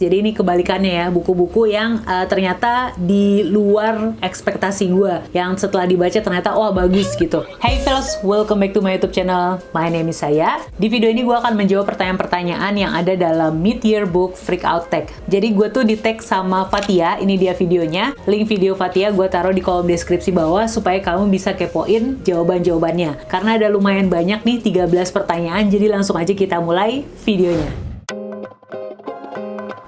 Jadi ini kebalikannya ya, buku-buku yang ternyata di luar ekspektasi gue, yang setelah dibaca ternyata wah bagus gitu. Hey fellas, welcome back to my YouTube channel. My name is Saya. Di video ini gue akan menjawab pertanyaan-pertanyaan yang ada dalam Mid-Year Book Freakout Tag. Jadi gue tuh di tag sama Fatia, ini dia videonya. Link video Fatia gue taruh di kolom deskripsi bawah supaya kamu bisa kepoin jawaban-jawabannya. Karena ada lumayan banyak nih, 13 pertanyaan, jadi langsung aja kita mulai videonya.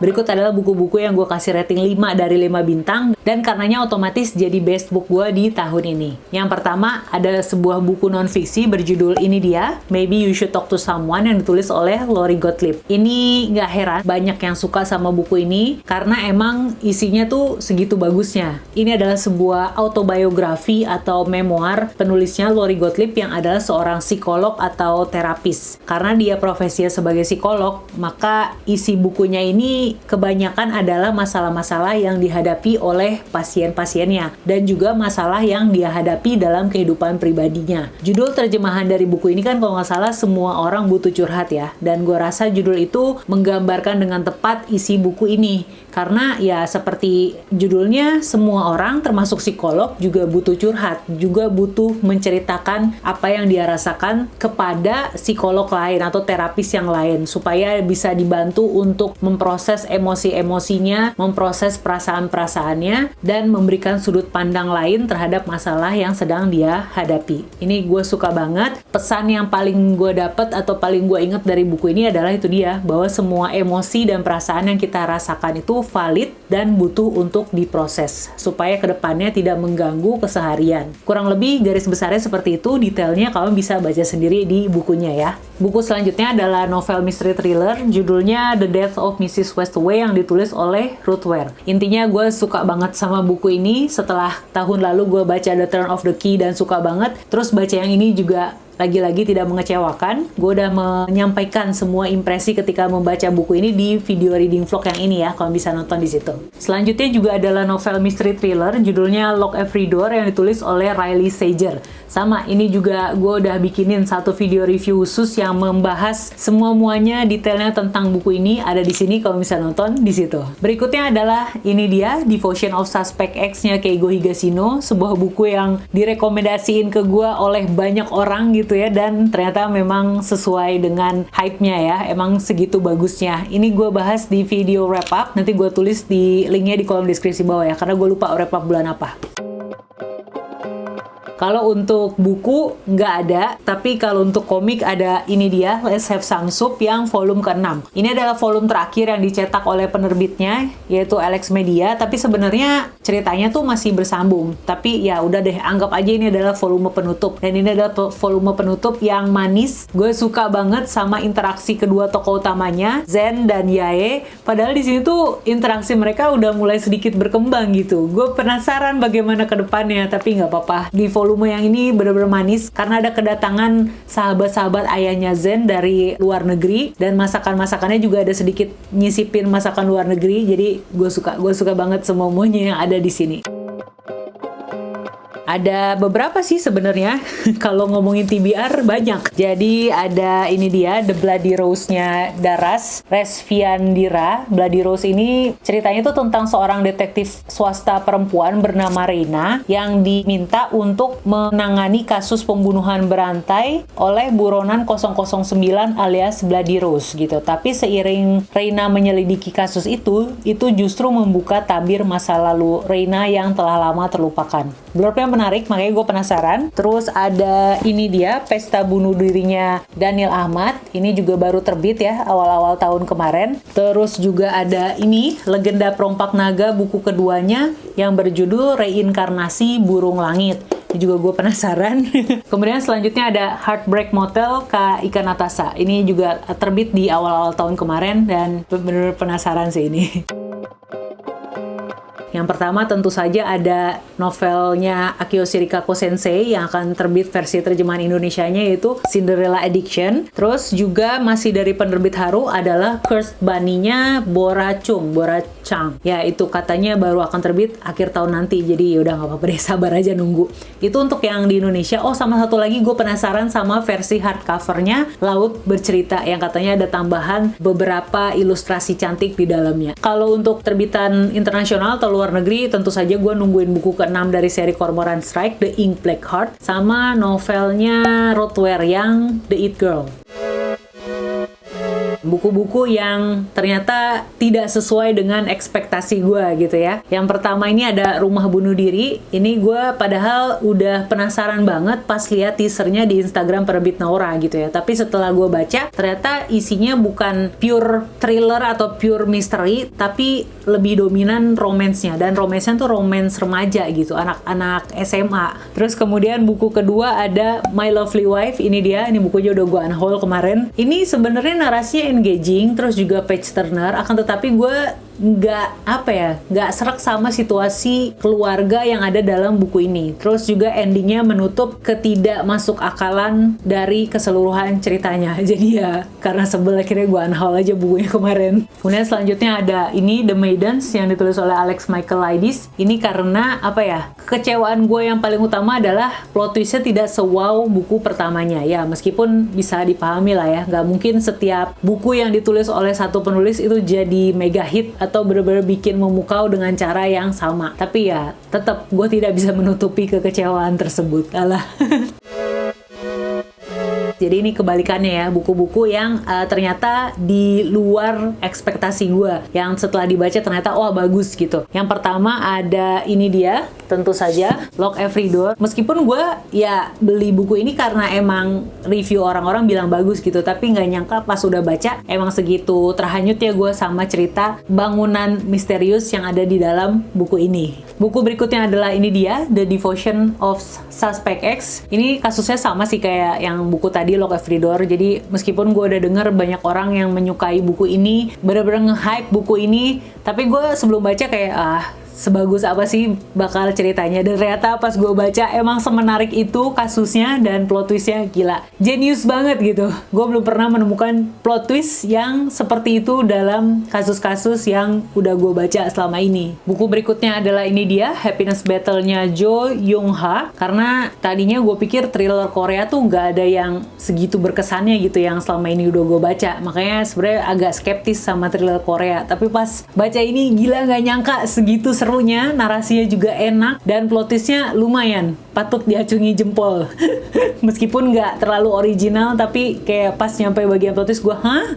Berikut adalah buku-buku yang gue kasih rating 5 dari 5 bintang, dan karenanya otomatis jadi best book gue di tahun ini. Yang pertama, ada sebuah buku non-fiksi berjudul ini dia, Maybe You Should Talk to Someone, yang ditulis oleh Lori Gottlieb. Ini nggak heran, banyak yang suka sama buku ini, karena emang isinya tuh segitu bagusnya. Ini adalah sebuah autobiografi atau memoir penulisnya Lori Gottlieb yang adalah seorang psikolog atau terapis. Karena dia profesinya sebagai psikolog, maka isi bukunya ini kebanyakan adalah masalah-masalah yang dihadapi oleh pasien-pasiennya dan juga masalah yang dia hadapi dalam kehidupan pribadinya. Judul terjemahan dari buku ini kan kalau nggak salah Semua Orang Butuh Curhat ya, dan gue rasa judul itu menggambarkan dengan tepat isi buku ini karena ya seperti judulnya, semua orang termasuk psikolog juga butuh curhat, juga butuh menceritakan apa yang dia rasakan kepada psikolog lain atau terapis yang lain supaya bisa dibantu untuk memproses emosi-emosinya, memproses perasaan-perasaannya, dan memberikan sudut pandang lain terhadap masalah yang sedang dia hadapi. Ini gue suka banget. Pesan yang paling gue dapet atau paling gue inget dari buku ini adalah itu dia, bahwa semua emosi dan perasaan yang kita rasakan itu valid dan butuh untuk diproses supaya kedepannya tidak mengganggu keseharian. Kurang lebih garis besarnya seperti itu, detailnya kamu bisa baca sendiri di bukunya ya. Buku selanjutnya adalah novel mystery thriller, judulnya The Death of Mrs. Westaway yang ditulis oleh Ruth Ware. Intinya gue suka banget sama buku ini, setelah tahun lalu gue baca The Turn of the Key dan suka banget, terus baca yang ini juga lagi-lagi tidak mengecewakan. Gue udah menyampaikan semua impresi ketika membaca buku ini di video reading vlog yang ini ya, kalau bisa nonton di situ. Selanjutnya juga adalah novel mystery thriller, judulnya Lock Every Door yang ditulis oleh Riley Sager. Sama, ini juga gue udah bikinin satu video review khusus yang membahas semua-muanya detailnya tentang buku ini, ada di sini kalau bisa nonton di situ. Berikutnya adalah ini dia, Devotion of Suspect X-nya Keigo Higashino, sebuah buku yang direkomendasiin ke gue oleh banyak orang gitu ya, dan ternyata memang sesuai dengan hype-nya ya, emang segitu bagusnya. Ini gue bahas di video wrap up, nanti gue tulis di linknya di kolom deskripsi bawah ya, karena gue lupa wrap up bulan apa. Kalau untuk buku nggak ada, tapi kalau untuk komik ada ini dia, Let's Have Some Soup yang volume ke-6. Ini adalah volume terakhir yang dicetak oleh penerbitnya, yaitu Alex Media, tapi sebenarnya ceritanya tuh masih bersambung. Tapi ya udah deh, anggap aja ini adalah volume penutup. Dan ini adalah volume penutup yang manis. Gue suka banget sama interaksi kedua tokoh utamanya, Zen dan Yae. Padahal di sini tuh interaksi mereka udah mulai sedikit berkembang gitu. Gue penasaran bagaimana ke depannya, tapi nggak apa-apa. Di volume yang ini bener-bener manis karena ada kedatangan sahabat-sahabat ayahnya Zen dari luar negeri, dan masakan-masakannya juga ada sedikit nyisipin masakan luar negeri. Jadi gue suka banget semuanya yang ada di sini. Ada beberapa sih sebenarnya. Kalau ngomongin TBR banyak. Jadi ada ini dia, The Bloody Rose-nya Daras Resviandira. Bloody Rose ini ceritanya tuh tentang seorang detektif swasta perempuan bernama Reina yang diminta untuk menangani kasus pembunuhan berantai oleh buronan 009 alias Bloody Rose gitu. Tapi seiring Reina menyelidiki kasus itu justru membuka tabir masa lalu Reina yang telah lama terlupakan. Blurb-nya menarik, makanya gue penasaran. Terus ada ini dia, Pesta Bunuh Dirinya Daniel Ahmad. Ini juga baru terbit ya, awal-awal tahun kemarin. Terus juga ada ini, Legenda Perompak Naga buku keduanya yang berjudul Reinkarnasi Burung Langit. Ini juga gue penasaran. Kemudian selanjutnya ada Heartbreak Motel Kak Ika Natasha. Ini juga terbit di awal-awal tahun kemarin dan bener-bener penasaran sih ini. Yang pertama tentu saja ada novelnya Akio Shirakawa Sensei yang akan terbit versi terjemahan Indonesianya, yaitu Cinderella Addiction. Terus juga masih dari penerbit Haru adalah Cursed Bunny-nya Bora Chang. Ya, itu katanya baru akan terbit akhir tahun nanti. Jadi udah nggak apa-apa deh, sabar aja nunggu. Itu untuk yang di Indonesia. Oh, sama satu lagi gue penasaran sama versi hardcover-nya Laut Bercerita yang katanya ada tambahan beberapa ilustrasi cantik di dalamnya. Kalau untuk terbitan internasional atau luar negeri, tentu saja gue nungguin buku ke-6 dari seri Cormoran Strike, The Ink Black Heart, sama novelnya Rothware yang The It Girl. Buku-buku yang ternyata tidak sesuai dengan ekspektasi gue gitu ya. Yang pertama ini ada Rumah Bunuh Diri. Ini gue padahal udah penasaran banget pas lihat teasernya di Instagram penerbit Naura gitu ya. Tapi setelah gue baca, ternyata isinya bukan pure thriller atau pure mystery, tapi lebih dominan romance-nya. Dan romance-nya tuh romance remaja gitu, anak-anak SMA. Terus kemudian buku kedua ada My Lovely Wife. Ini dia, ini bukunya udah gue unhaul kemarin. Ini sebenarnya narasinya engaging, terus juga page turner, akan tetapi gue nggak serak sama situasi keluarga yang ada dalam buku ini. Terus juga endingnya menutup ketidak masuk akalan dari keseluruhan ceritanya. Jadi ya karena sebel akhirnya gue unhaul aja bukunya kemarin. Kemudian selanjutnya ada ini The Maidens yang ditulis oleh Alex Michaelides. Ini karena apa ya, kekecewaan gue yang paling utama adalah plot twistnya tidak se-wow buku pertamanya. Ya meskipun bisa dipahami lah ya, nggak mungkin setiap buku yang ditulis oleh satu penulis itu jadi mega hit atau benar-benar bikin memukau dengan cara yang sama. Tapi ya tetap gue tidak bisa menutupi kekecewaan tersebut. Alah. Jadi ini kebalikannya ya, buku-buku yang ternyata di luar ekspektasi gue, yang setelah dibaca ternyata wah bagus gitu. Yang pertama ada ini dia, tentu saja Lock Every Door. Meskipun gue ya beli buku ini karena emang review orang-orang bilang bagus gitu, tapi nggak nyangka pas udah baca emang segitu terhanyut ya gue sama cerita bangunan misterius yang ada di dalam buku ini. Buku berikutnya adalah ini dia, The Devotion of Suspect X. Ini kasusnya sama sih kayak yang buku tadi Lock Every Door. Jadi meskipun gue udah denger banyak orang yang menyukai buku ini, bener-bener nge-hype buku ini, tapi gue sebelum baca kayak sebagus apa sih bakal ceritanya, dan ternyata pas gue baca emang semenarik itu kasusnya, dan plot twistnya gila, jenius banget gitu. Gue belum pernah menemukan plot twist yang seperti itu dalam kasus-kasus yang udah gue baca selama ini. Buku berikutnya adalah ini dia, Happiness Battle-nya Jo Young Ha. Karena tadinya gue pikir thriller Korea tuh gak ada yang segitu berkesannya gitu yang selama ini udah gue baca, makanya sebenarnya agak skeptis sama thriller Korea. Tapi pas baca ini gila, gak nyangka segitu serunya, narasinya juga enak, dan plot twistnya lumayan patut diacungi jempol. Meskipun nggak terlalu original, tapi kayak pas nyampe bagian plot twist gue,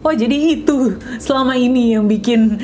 oh jadi itu selama ini yang bikin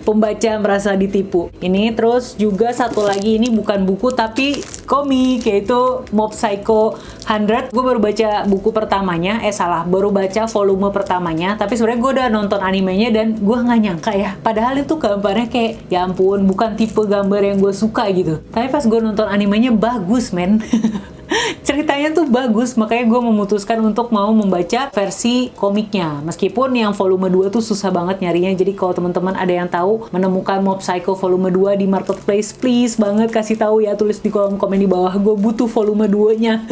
pembaca merasa ditipu. Ini terus juga satu lagi, ini bukan buku tapi komik, yaitu Mob Psycho 100. Gue baru baca buku pertamanya, baru baca volume pertamanya, tapi sebenarnya gue udah nonton animenya dan gue nggak nyangka ya, padahal itu gambarnya kayak ya ampun, bukan tipe gambar yang gue suka gitu, tapi pas gue nonton animenya bagus men. Ceritanya tuh bagus, makanya gue memutuskan untuk mau membaca versi komiknya. Meskipun yang volume 2 tuh susah banget nyarinya, jadi kalau teman-teman ada yang tahu menemukan Mob Psycho volume 2 di marketplace, please banget kasih tahu ya, tulis di kolom komen di bawah, gue butuh volume 2-nya.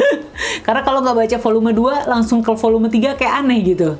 Karena kalau nggak baca volume 2 langsung ke volume 3 kayak aneh gitu.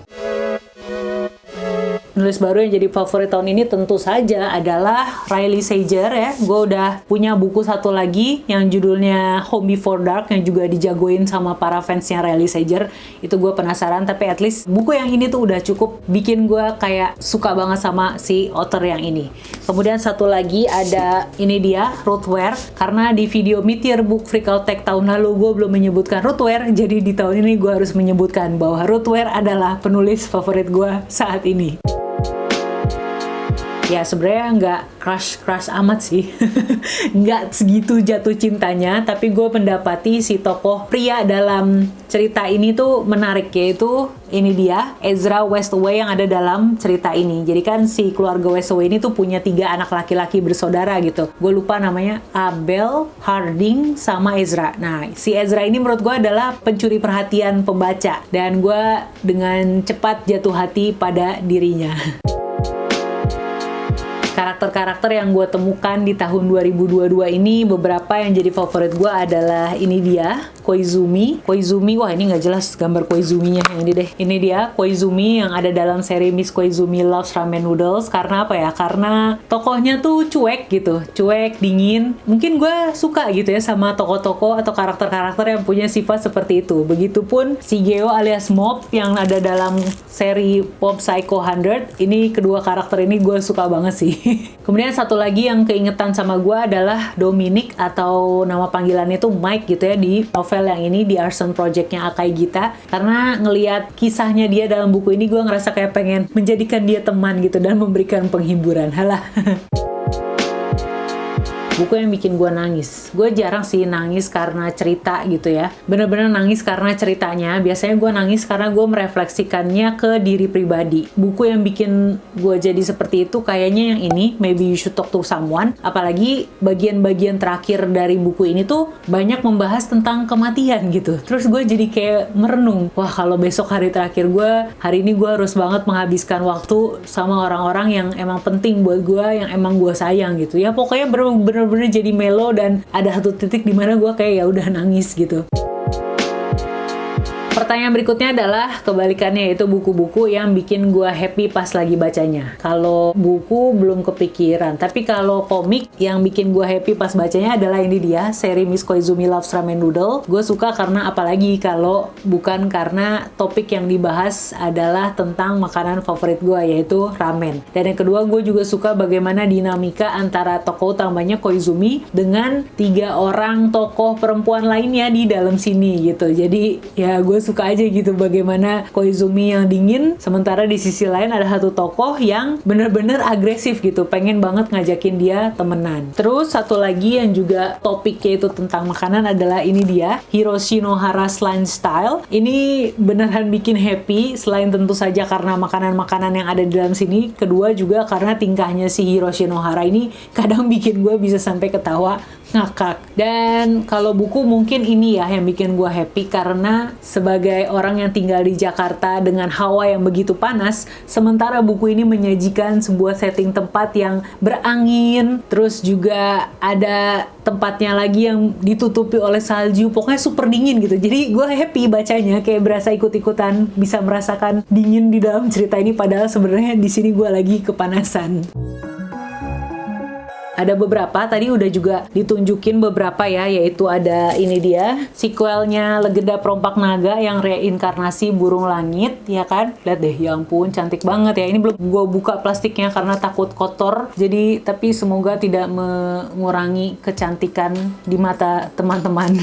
Penulis baru yang jadi favorit tahun ini tentu saja adalah Riley Sager ya. Gue udah punya buku satu lagi yang judulnya Home Before Dark, yang juga dijagoin sama para fansnya Riley Sager. Itu gue penasaran, tapi at least buku yang ini tuh udah cukup bikin gue kayak suka banget sama si author yang ini. Kemudian satu lagi ada ini dia, Rothware. Karena di video Meteor Book Freakout Tech tahun lalu gue belum menyebutkan Rothware, jadi di tahun ini gue harus menyebutkan bahwa Rothware adalah penulis favorit gue saat ini. Ya sebenarnya nggak crush amat sih. Nggak segitu jatuh cintanya, tapi gue mendapati si tokoh pria dalam cerita ini tuh menarik, yaitu ini dia, Ezra Westaway yang ada dalam cerita ini. Jadi kan si keluarga Westaway ini tuh punya 3 anak laki-laki bersaudara gitu. Gue lupa namanya, Abel, Harding, sama Ezra. Nah, si Ezra ini menurut gue adalah pencuri perhatian pembaca, dan gue dengan cepat jatuh hati pada dirinya. Karakter-karakter yang gue temukan di tahun 2022 ini, beberapa yang jadi favorit gue adalah ini dia, Koizumi. Koizumi, wah ini nggak jelas gambar Koizuminya, yang ini deh. Ini dia, Koizumi yang ada dalam seri Miss Koizumi Loves Ramen Noodles. Karena apa ya? Karena tokohnya tuh cuek gitu, cuek, dingin. Mungkin gue suka gitu ya sama tokoh-tokoh atau karakter-karakter yang punya sifat seperti itu. Begitupun Shigeo alias Mob yang ada dalam seri Mob Psycho 100. Ini kedua karakter ini gue suka banget sih. Kemudian satu lagi yang keingetan sama gue adalah Dominic, atau nama panggilannya itu Mike gitu ya, di novel yang ini, di Arson Project-nya Akai Gita. Karena ngelihat kisahnya dia dalam buku ini, gue ngerasa kayak pengen menjadikan dia teman gitu dan memberikan penghiburan. Halah. Buku yang bikin gue nangis. Gue jarang sih nangis karena cerita gitu ya. Bener-bener nangis karena ceritanya. Biasanya gue nangis karena gue merefleksikannya ke diri pribadi. Buku yang bikin gue jadi seperti itu kayaknya yang ini, Maybe You Should Talk to Someone. Apalagi bagian-bagian terakhir dari buku ini tuh banyak membahas tentang kematian gitu. Terus gue jadi kayak merenung. Wah, kalau besok hari terakhir gue, hari ini gue harus banget menghabiskan waktu sama orang-orang yang emang penting buat gue, yang emang gue sayang gitu. Ya pokoknya bener-bener jadi melo, dan ada satu titik di mana gue kayak ya udah nangis gitu. Pertanyaan berikutnya adalah kebalikannya, yaitu buku-buku yang bikin gue happy pas lagi bacanya. Kalau buku belum kepikiran, tapi kalau komik yang bikin gue happy pas bacanya adalah ini dia, seri Miss Koizumi Loves Ramen Noodle. Gue suka karena apalagi kalau bukan karena topik yang dibahas adalah tentang makanan favorit gue, yaitu ramen. Dan yang kedua, gue juga suka bagaimana dinamika antara tokoh utamanya Koizumi dengan 3 orang tokoh perempuan lainnya di dalam sini gitu. Jadi ya gue suka aja gitu bagaimana Koizumi yang dingin, sementara di sisi lain ada satu tokoh yang bener-bener agresif gitu, pengen banget ngajakin dia temenan. Terus satu lagi yang juga topiknya itu tentang makanan adalah ini dia, Hiroshi Nohara Slime Style. Ini beneran bikin happy, selain tentu saja karena makanan-makanan yang ada di dalam sini, kedua juga karena tingkahnya si Hiroshi Nohara ini kadang bikin gue bisa sampai ketawa ngakak. Dan kalau buku mungkin ini ya yang bikin gue happy, karena sebagai orang yang tinggal di Jakarta dengan hawa yang begitu panas, sementara buku ini menyajikan sebuah setting tempat yang berangin, terus juga ada tempatnya lagi yang ditutupi oleh salju, pokoknya super dingin gitu. Jadi gue happy bacanya, kayak berasa ikut-ikutan bisa merasakan dingin di dalam cerita ini, padahal sebenarnya di sini gue lagi kepanasan. Ada beberapa, tadi udah juga ditunjukin beberapa ya, yaitu ada ini dia, sequelnya Legenda Perompak Naga yang reinkarnasi burung langit, ya kan? Lihat deh, ya ampun, cantik banget ya. Ini belum gue buka plastiknya karena takut kotor, jadi tapi semoga tidak mengurangi kecantikan di mata teman-teman.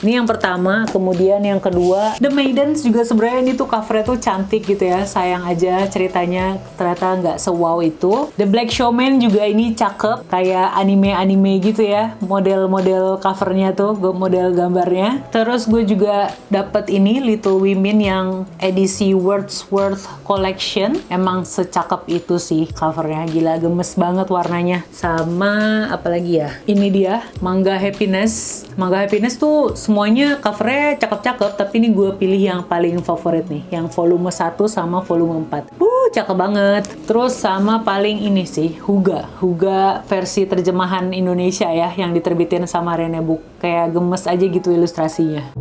Ini yang pertama, kemudian yang kedua, The Maidens juga sebenarnya ini tuh covernya tuh cantik gitu ya, sayang aja ceritanya ternyata nggak se-wow itu. The Black Showman juga ini cakep, kayak anime-anime gitu ya, model-model covernya tuh, model gambarnya. Terus gue juga dapet ini Little Women yang edisi Wordsworth Collection. Emang secakep itu sih covernya, gila gemes banget warnanya. Sama apa lagi ya, ini dia Manga Happiness. Manga Happiness tuh semuanya covernya cakep-cakep, tapi ini gue pilih yang paling favorit nih, yang volume 1 sama volume 4. Cakep banget. Terus sama paling ini sih, Huga versi terjemahan Indonesia ya, yang diterbitin sama Rene Book. Kayak gemes aja gitu ilustrasinya.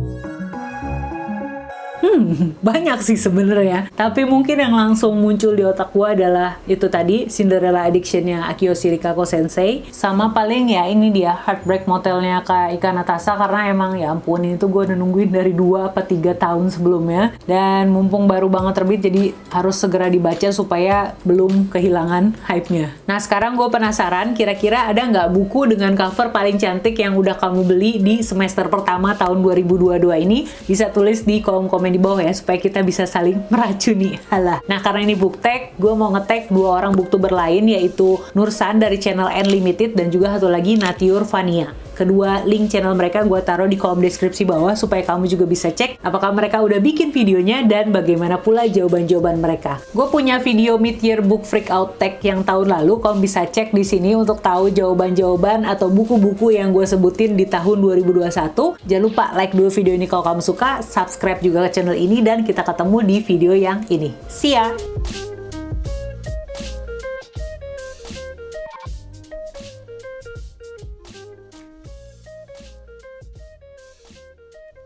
Banyak sih sebenarnya, tapi mungkin yang langsung muncul di otak gue adalah itu tadi, Cinderella Addiction-nya Akio Shirakawa Sensei, sama paling ya ini dia Heartbreak Motel-nya Kak Ika Natasa, karena emang ya ampun ini tuh gue udah nungguin dari 2 apa 3 tahun sebelumnya, dan mumpung baru banget terbit jadi harus segera dibaca supaya belum kehilangan hype-nya. Nah sekarang gue penasaran, kira-kira ada nggak buku dengan cover paling cantik yang udah kamu beli di semester pertama tahun 2022 ini? Bisa tulis di kolom komen di bawah ya, supaya kita bisa saling meracuni. Halah. Nah karena ini book tag, gue mau nge-tag 2 orang booktuber lain, yaitu Nursan dari channel Unlimited dan juga satu lagi Natiur Vania. Kedua link channel mereka gue taruh di kolom deskripsi bawah supaya kamu juga bisa cek apakah mereka udah bikin videonya dan bagaimana pula jawaban-jawaban mereka. Gue punya video mid-year book freakout tag yang tahun lalu, kamu bisa cek di sini untuk tahu jawaban-jawaban atau buku-buku yang gue sebutin di tahun 2021. Jangan lupa like dulu video ini kalau kamu suka, subscribe juga ke channel ini, dan kita ketemu di video yang ini. See ya!